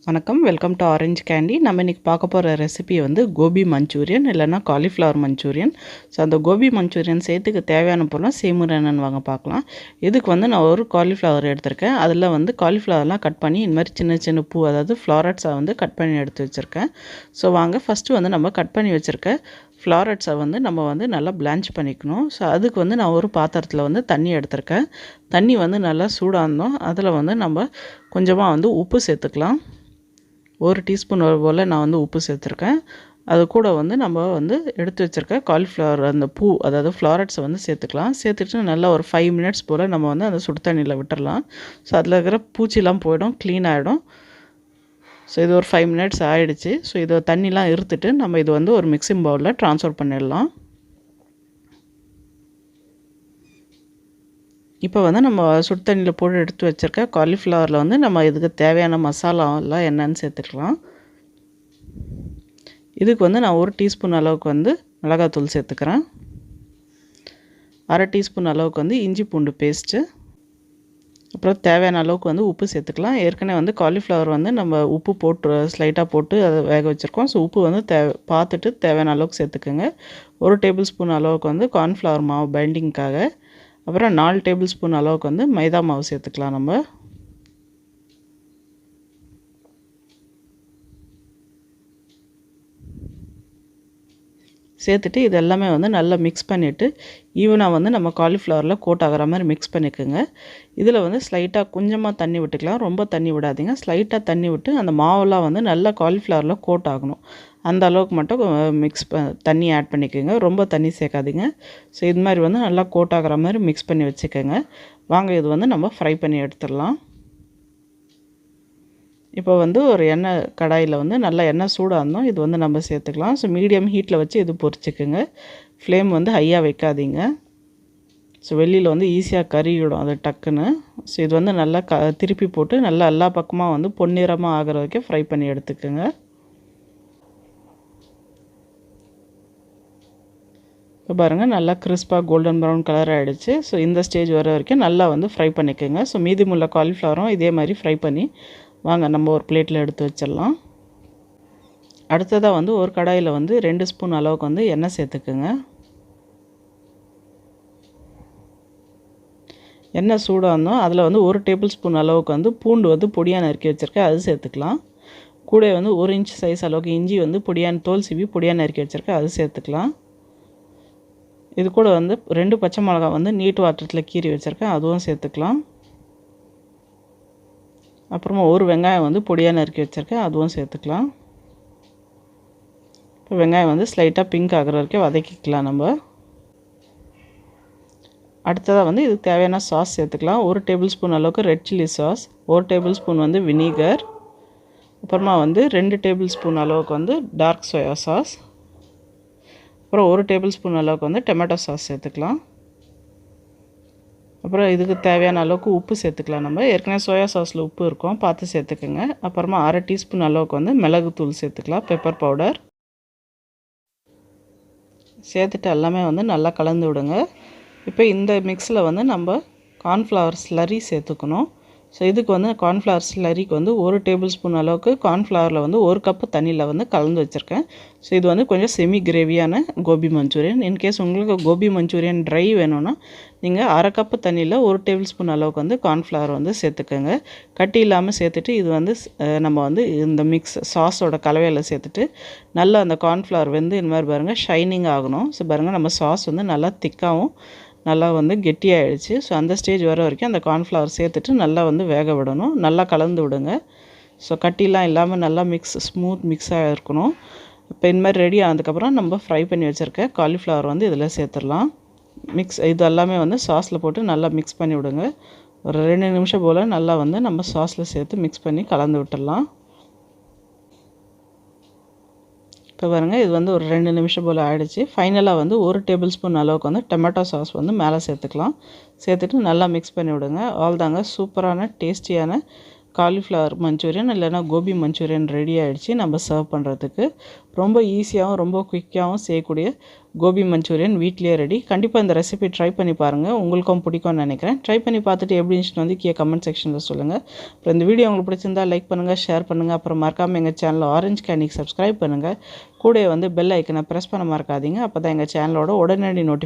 வணக்கம், welcome to orange candy. நம்ம இன்றைக்கி பார்க்க போகிற ரெசிபி வந்து கோபி மஞ்சூரியன் இல்லைனா காலிஃப்ளவர் மஞ்சூரியன். ஸோ அந்த கோபி மஞ்சூரியன் செய்யறதுக்கு தேவையான பொருளாக செய்முறை என்னென்னு வாங்க பார்க்கலாம். இதுக்கு வந்து நான் ஒரு காலிஃப்ளவர் எடுத்திருக்கேன். அதில் வந்து காலிஃப்ளவர்லாம் கட் பண்ணி இந்த மாதிரி சின்ன சின்ன பூ, அதாவது ஃப்ளாரட்ஸை வந்து கட் பண்ணி எடுத்து வச்சுருக்கேன். ஸோ வாங்க ஃபஸ்ட்டு வந்து நம்ம கட் பண்ணி வச்சுருக்க ஃப்ளாரட்ஸை வந்து நம்ம வந்து நல்லா பிளான்ச் பண்ணிக்கணும். ஸோ அதுக்கு வந்து நான் ஒரு பாத்திரத்தில் வந்து தண்ணி எடுத்திருக்கேன். தண்ணி வந்து நல்லா சூடாக இருந்தோம். அதில் வந்து நம்ம கொஞ்சமாக வந்து உப்பு சேர்த்துக்கலாம். 1 டீஸ்பூன் போல் நான் வந்து உப்பு சேர்த்துருக்கேன். அது கூட வந்து நம்ம வந்து எடுத்து வச்சுருக்க காலிஃப்ளவர் அந்த பூ, அதாவது ஃப்ளாரட்ஸை வந்து சேர்த்துக்கலாம். சேர்த்துட்டு நல்லா ஒரு 5 மினிட்ஸ் போல் நம்ம வந்து அந்த சுடு தண்ணியில் விட்டுடலாம். ஸோ அதில் இருக்கிற பூச்சிலாம் போயிடும், க்ளீன் ஆகிடும். ஸோ இது ஒரு 5 மினிட்ஸ் ஆகிடுச்சு. ஸோ இதை தண்ணிலாம் இருத்துட்டு நம்ம இது வந்து ஒரு மிக்சிங் பவுலில் ட்ரான்ஸ்ஃபர் பண்ணிடலாம். இப்போ வந்து நம்ம சுடு தண்ணியில் போட்டு எடுத்து வச்சுருக்க காலிஃப்ளவரில் வந்து நம்ம இதுக்கு தேவையான மசாலாலாம் என்னன்னு சேர்த்துக்கலாம். இதுக்கு வந்து நான் 1 டீஸ்பூன் அளவுக்கு வந்து மிளகாத்தூள் சேர்த்துக்கிறேன். 1/2 டீஸ்பூன் அளவுக்கு வந்து இஞ்சி பூண்டு பேஸ்ட்டு, அப்புறம் தேவையான அளவுக்கு வந்து உப்பு சேர்த்துக்கலாம். ஏற்கனவே வந்து காலிஃப்ளவர் வந்து நம்ம உப்பு போட்டு ஸ்லைட்டாக போட்டு அதை வேக வச்சுருக்கோம். ஸோ உப்பு வந்து பார்த்துட்டு தேவையான அளவுக்கு சேர்த்துக்குங்க. 1 டேபிள் ஸ்பூன் அளவுக்கு வந்து கார்ன்ஃப்ளவர் மாவு பைண்டிங்க்காக, அப்புறம் 4 டேபிள் ஸ்பூன் அளவுக்கு வந்து மைதா மாவு சேர்த்துக்கலாம். நம்ம சேர்த்துட்டு இது எல்லாமே வந்து நல்லா மிக்ஸ் பண்ணிவிட்டு ஈவனாக வந்து நம்ம காலிஃப்ளவரில் கோட் ஆகிற மாதிரி மிக்ஸ் பண்ணிக்கோங்க. இதில் வந்து ஸ்லைட்டாக கொஞ்சமாக தண்ணி விட்டுக்கலாம், ரொம்ப தண்ணி விடாதீங்க. ஸ்லைட்டாக தண்ணி விட்டு அந்த மாவெல்லாம் வந்து நல்லா காலிஃப்ளவரில் கோட் ஆகணும். அந்த அளவுக்கு மட்டும் தண்ணி ஆட் பண்ணிக்கோங்க, ரொம்ப தண்ணி சேர்க்காதீங்க. ஸோ இது மாதிரி வந்து நல்லா கோட் ஆகிற மாதிரி மிக்ஸ் பண்ணி வச்சுக்கோங்க. வாங்க இது வந்து நம்ம ஃப்ரை பண்ணி எடுத்துடலாம். இப்போ வந்து ஒரு எண்ணெய் கடாயில் வந்து நல்லா எண்ணெய் சூடாக இருந்தோம். இது வந்து நம்ம சேர்த்துக்கலாம். ஸோ மீடியம் ஹீட்டில் வச்சு இது பொரிச்சுக்குங்க. ஃப்ளேம் வந்து ஹையாக வைக்காதீங்க. ஸோ வெளியில் வந்து ஈஸியாக கறிவிடும் அது டக்குன்னு. ஸோ இது வந்து நல்லா திருப்பி போட்டு நல்லா எல்லா பக்கமாக வந்து பொன்னிறமாக ஆகிற வரைக்கும் ஃப்ரை பண்ணி எடுத்துக்கோங்க. இப்போ பாருங்கள், நல்லா கிறிஸ்பாக கோல்டன் ப்ரௌன் கலர் ஆகிடுச்சு. ஸோ இந்த ஸ்டேஜ் வர வரைக்கும் நல்லா வந்து ஃப்ரை பண்ணிக்கோங்க. ஸோ மீதிமுள்ள காலிஃப்ளவரும் இதே மாதிரி ஃப்ரை பண்ணி வாங்க நம்ம ஒரு பிளேட்டில் எடுத்து வச்சிடலாம். அடுத்ததாக வந்து ஒரு கடாயில் வந்து 2 ஸ்பூன் அளவுக்கு வந்து எண்ணெய் சேர்த்துக்குங்க. எண்ணெய் சூடாக இருந்தோம். அதில் வந்து 1 டேபிள் ஸ்பூன் அளவுக்கு வந்து பூண்டு வந்து பொடியாக நறுக்கி வச்சுருக்கேன், அது சேர்த்துக்கலாம். கூட வந்து 1 இன்ச் சைஸ் அளவுக்கு இஞ்சி வந்து பொடியான தோல் சீவி பொடியாக நறுக்கி வச்சுருக்கேன், அது சேர்த்துக்கலாம். இது கூட வந்து 2 பச்சை மிளகாய் வந்து நீட்டு வாட்டத்தில் கீறி வச்சுருக்கேன், அதுவும் சேர்த்துக்கலாம். அப்புறமா 1 வெங்காயம் வந்து பொடியாக நறுக்கி வச்சுருக்கேன், அதுவும் சேர்த்துக்கலாம். இப்போ வெங்காயம் வந்து ஸ்லைட்டாக பிங்க் ஆகிற வரைக்கும் வதக்கிக்கலாம் நம்ம. அடுத்ததாக வந்து இதுக்கு தேவையான சாஸ் சேர்த்துக்கலாம். 1 டேபிள் ஸ்பூன் அளவுக்கு red chilli sauce, 1 table spoon வந்து வினிகர், அப்புறமா வந்து 2 டேபிள் ஸ்பூன் அளவுக்கு வந்து டார்க் சோயா சாஸ், அப்புறம் 1 டேபிள் ஸ்பூன் அளவுக்கு வந்து டொமேட்டோ சாஸ் சேர்த்துக்கலாம். அப்புறம் இதுக்கு தேவையான அளவுக்கு உப்பு சேர்த்துக்கலாம். நம்ம ஏற்கனவே சோயா சாஸில் உப்பு இருக்கும், பார்த்து சேர்த்துக்குங்க. அப்புறமா 1/2 டீஸ்பூன் அளவுக்கு வந்து மிளகுத்தூள் சேர்த்துக்கலாம், பெப்பர் பவுடர் சேர்த்துட்டு எல்லாமே வந்து நல்லா கலந்து விடுங்க. இப்போ இந்த மிக்ஸில் வந்து நம்ம கார்ன்ஃப்ளவர் ஸ்லரி சேர்த்துக்கணும். ஸோ இதுக்கு வந்து கார்ன்ஃப்ளவர் ஸ்லரிக்கு வந்து 1 டேபிள் ஸ்பூன் அளவுக்கு கார்ன்ஃப்ளவரில் வந்து 1 கப்பு தண்ணியில் வந்து கலந்து வச்சுருக்கேன். ஸோ இது வந்து கொஞ்சம் செமி கிரேவியான கோபி மஞ்சூரியன். இன்கேஸ் உங்களுக்கு கோபி மஞ்சூரியன் ட்ரை வேணும்னா நீங்கள் 1/2 கப்பு தண்ணியில் 1 டேபிள் ஸ்பூன் அளவுக்கு வந்து கார்ன்ஃப்ளவர் வந்து சேர்த்துக்கோங்க. கட்டி இல்லாமல் சேர்த்துட்டு இது வந்து நம்ம வந்து இந்த மிக்ஸ் சாஸோட கலவையில் சேர்த்துட்டு நல்லா அந்த கார்ன்ஃப்ளவர் வந்து இந்த மாதிரி பாருங்கள் ஷைனிங் ஆகணும். ஸோ பாருங்கள் நம்ம சாஸ் வந்து நல்லா திக்காகவும் நல்லா வந்து கெட்டியாகிடுச்சு. ஸோ அந்த ஸ்டேஜ் வர வரைக்கும் அந்த கார்ன்ஃப்ளவர் சேர்த்துட்டு நல்லா வந்து வேக விடணும், நல்லா கலந்து விடுங்க. ஸோ கட்டிலாம் இல்லாமல் நல்லா ஸ்மூத் மிக்ஸாக இருக்கணும். இப்போ இந்த மாதிரி ரெடி ஆனதுக்கப்புறம் நம்ம ஃப்ரை பண்ணி வச்சுருக்க காலிஃப்ளவர் வந்து இதில் சேர்த்துடலாம். இது எல்லாமே வந்து சாஸில் போட்டு நல்லா மிக்ஸ் பண்ணி விடுங்க. ஒரு 2 நிமிஷம் போல் நல்லா வந்து நம்ம சாஸில் சேர்த்து மிக்ஸ் பண்ணி கலந்து விட்டுடலாம். இப்போ பாருங்கள், இது வந்து ஒரு 2 நிமிஷம் போல் ஆகிடுச்சு. ஃபைனலாக வந்து 1 டேபிள் ஸ்பூன் அளவுக்கு வந்து டொமேட்டோ சாஸ் வந்து மேலே சேர்த்துக்கலாம். சேர்த்துட்டு நல்லா மிக்ஸ் பண்ணி விடுங்க. அவ்வளோதாங்க, சூப்பரான டேஸ்டியான காலிஃப்ளவர் மஞ்சூரியன் இல்லைனா கோபி மஞ்சூரியன் ரெடி ஆகிடுச்சு நம்ம சர்வ் பண்ணுறதுக்கு. ரொம்ப ஈஸியாகவும் ரொம்ப குயிக்காகவும் செய்யக்கூடிய கோபி மஞ்சூரியன் வீட்லேயே ரெடி. கண்டிப்பாக இந்த ரெசிபி ட்ரை பண்ணி பாருங்கள், உங்களுக்கும் பிடிக்கும்னு நினைக்கிறேன். ட்ரை பண்ணி பார்த்துட்டு எப்படி இருந்துச்சுன்னு வந்து கீழே கமெண்ட் செக்ஷனில் சொல்லுங்கள். அப்புறம் இந்த வீடியோ உங்களுக்கு பிடிச்சிருந்தா லைக் பண்ணுங்கள், ஷேர் பண்ணுங்கள். அப்புறம் மறக்காமல் எங்கள் சேனல் ஆரஞ்சு கேண்டிக்கு சப்ஸ்கிரைப் பண்ணுங்கள். கூட வந்து பெல் ஐக்கனை ப்ரெஸ் பண்ண மறக்காதீங்க. அப்போ தான் எங்கள் சேனலோட உடனடி நோட்டிஃபிகேஷன்